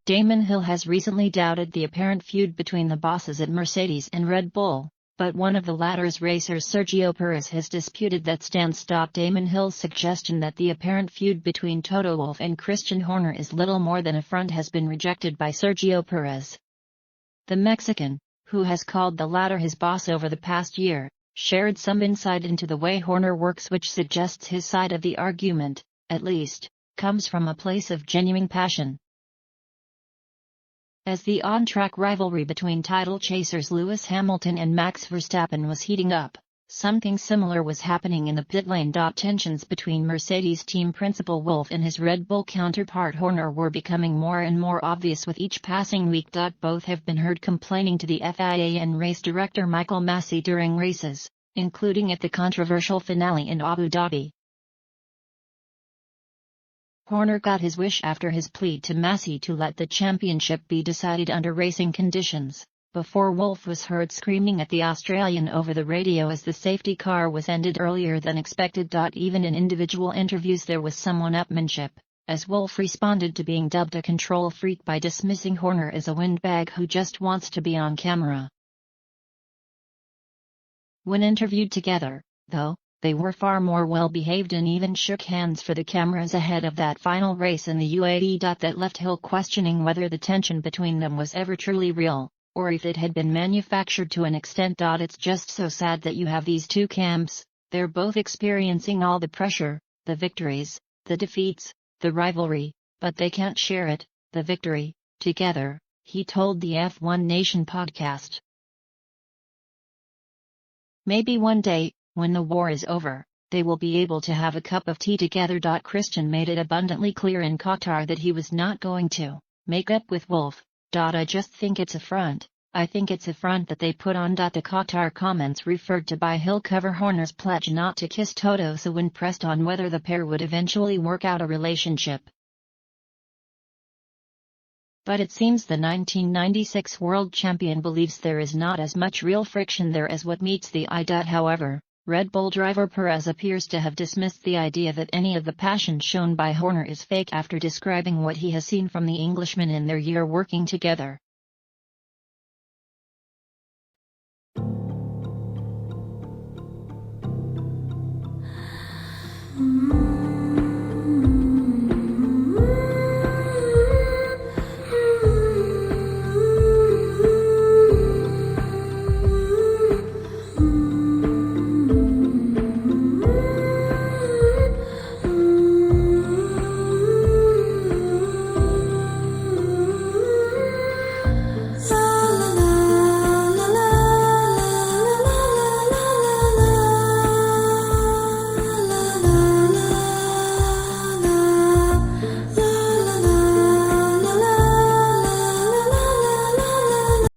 Damon Hill has recently doubted the apparent feud between the bosses at Mercedes and Red Bull, but one of the latter's racers, Sergio Perez, has disputed that stance. Damon Hill's suggestion that the apparent feud between Toto Wolff and Christian Horner is little more than a front has been rejected by Sergio Perez. The Mexican, who has called the latter his boss over the past year, shared some insight into the way Horner works, which suggests his side of the argument, at least, comes from a place of genuine passion. As the on-track rivalry between title chasers Lewis Hamilton and Max Verstappen was heating up, something similar was happening in the pit lane. Tensions between Mercedes team principal Wolff and his Red Bull counterpart Horner were becoming more and more obvious with each passing week. Both have been heard complaining to the FIA and race director Michael Masi during races, including at the controversial finale in Abu Dhabi. Horner got his wish after his plea to Masi to let the championship be decided under racing conditions, before Wolff was heard screaming at the Australian over the radio as the safety car was ended earlier than expected. Even in individual interviews there was some one-upmanship, as Wolff responded to being dubbed a control freak by dismissing Horner as a windbag who just wants to be on camera. When interviewed together, though, they were far more well-behaved and even shook hands for the cameras ahead of that final race in the UAE. That left Hill questioning whether the tension between them was ever truly real, or if it had been manufactured to an extent. It's just so sad that you have these two camps, they're both experiencing all the pressure, the victories, the defeats, the rivalry, but they can't share it, the victory, together, he told the F1 Nation podcast. Maybe one day, when the war is over, they will be able to have a cup of tea together. Christian made it abundantly clear in Qatar that he was not going to make up with Wolff. I just think it's a front. I think it's a front that they put on. The Qatar comments referred to by Hill cover Horner's pledge not to kiss Toto, so when pressed on whether the pair would eventually work out a relationship. But it seems the 1996 world champion believes there is not as much real friction there as what meets the eye. However, Red Bull driver Perez appears to have dismissed the idea that any of the passion shown by Horner is fake after describing what he has seen from the Englishman in their year working together.